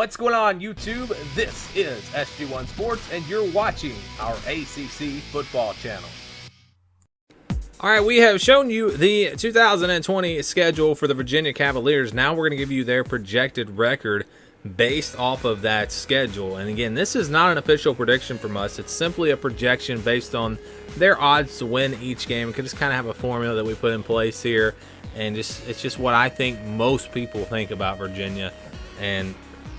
What's going on, YouTube? This is SG1 Sports, and you're watching our ACC football channel. All right, we have shown you the 2020 schedule for the Virginia Cavaliers. Now we're going to give you their projected record based off of that schedule. And again, this is not an official prediction from us. It's simply a projection based on their odds to win each game. We can just kind of have a formula that we put in place here, and it's just what I think most people think about Virginia and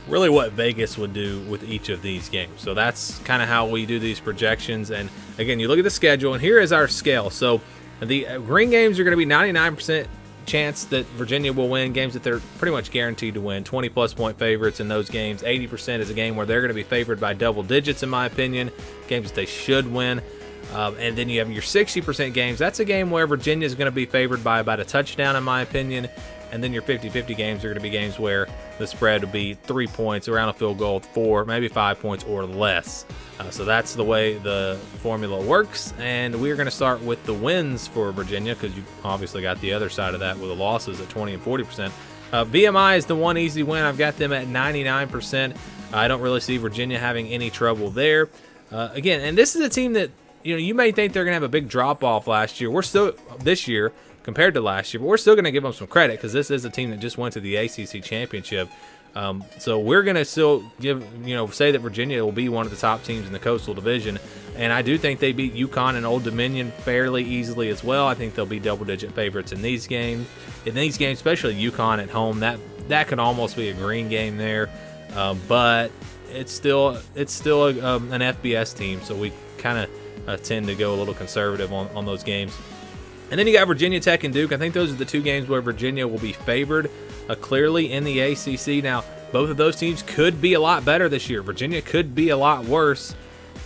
really what Vegas would do with each of these games. So that's kind of how we do these projections. And again, you look at the schedule, and here is our scale. So the green games are going to be 99% chance that Virginia will win, games that they're pretty much guaranteed to win, 20-plus point favorites in those games. 80% is a game where they're going to be favored by double digits, in my opinion, games that they should win. And then you have your 60% games. That's a game where Virginia is going to be favored by about a touchdown, in my opinion. And then your 50-50 games are going to be games where the spread will be 3 points, around a field goal, 4, maybe 5 points or less. So that's the way the formula works. And we're going to start with the wins for Virginia, because you obviously got the other side of that with the losses at 20 and 40%. VMI is the one easy win. I've got them at 99%. I don't really see Virginia having any trouble there. Again, and this is a team that, you may think they're going to have a big drop-off last year. We're still, this year, compared to last year, but we're still going to give them some credit because this is a team that just went to the ACC championship. So we're going to still say that Virginia will be one of the top teams in the Coastal Division, and I do think they beat UConn and Old Dominion fairly easily as well. I think they'll be double-digit favorites in these games. In these games, especially UConn at home, that could almost be a green game there, but it's still an FBS team, so we kind of tend to go a little conservative on those games. And then you got Virginia Tech and Duke. I think those are the two games where Virginia will be favored clearly in the ACC. Now, both of those teams could be a lot better this year. Virginia could be a lot worse.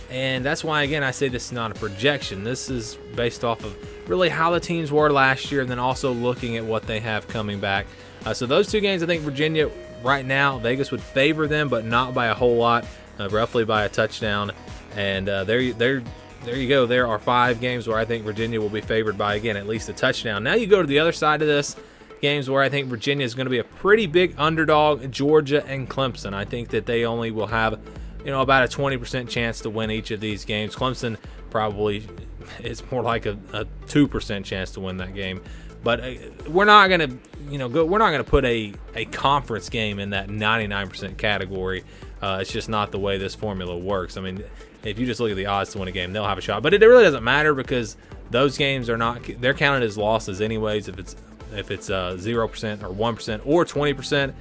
And that's why, again, I say this is not a projection. This is based off of really how the teams were last year and then also looking at what they have coming back. So those two games, I think Virginia right now, Vegas would favor them, but not by a whole lot, roughly by a touchdown. And there you go. There are 5 games where I think Virginia will be favored by, again, at least a touchdown. Now you go to the other side of this, games where I think Virginia is going to be a pretty big underdog, Georgia and Clemson. I think that they only will have, about a 20% chance to win each of these games. Clemson probably is more like a 2% chance to win that game. But we're not going to, we're not going to put a conference game in that 99% category. It's just not the way this formula works. I mean, if you just look at the odds to win a game, they'll have a shot. But it really doesn't matter because those games are not, they're counted as losses anyways. If it's 0% or 1% or 20%,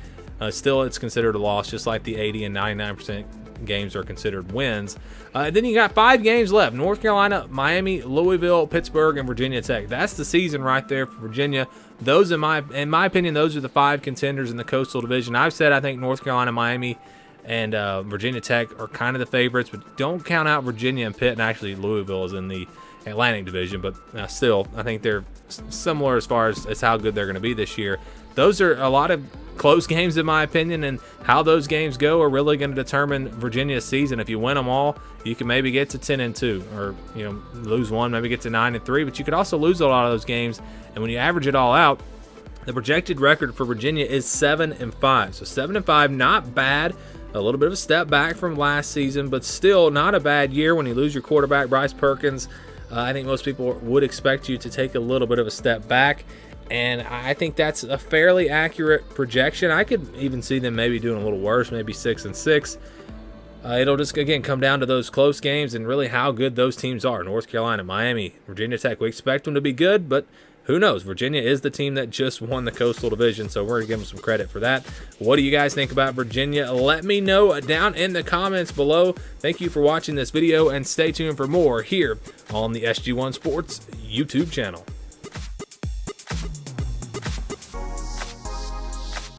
still it's considered a loss, just like the 80 and 99% games are considered wins. Then you got 5 games left: North Carolina, Miami, Louisville, Pittsburgh, and Virginia Tech. That's the season right there for Virginia. Those, in my opinion, those are the 5 contenders in the Coastal Division. I've said I think North Carolina, Miami, and Virginia Tech are kind of the favorites, but don't count out Virginia and Pitt. And actually, Louisville is in the Atlantic Division, but still, I think they're similar as far as how good they're going to be this year. Those are a lot of close games, in my opinion, and how those games go are really going to determine Virginia's season. If you win them all, you can maybe get to 10-2, or lose one, maybe get to 9-3, but you could also lose a lot of those games. And when you average it all out, the projected record for Virginia is 7-5. So 7-5, not bad. A little bit of a step back from last season, but still not a bad year when you lose your quarterback, Bryce Perkins. I think most people would expect you to take a little bit of a step back, and I think that's a fairly accurate projection. I could even see them maybe doing a little worse, maybe 6-6. It'll just, again, come down to those close games and really how good those teams are. North Carolina, Miami, Virginia Tech, we expect them to be good, but who knows? Virginia is the team that just won the Coastal Division, so we're going to give them some credit for that. What do you guys think about Virginia? Let me know down in the comments below. Thank you for watching this video, and stay tuned for more here on the SG1 Sports YouTube channel.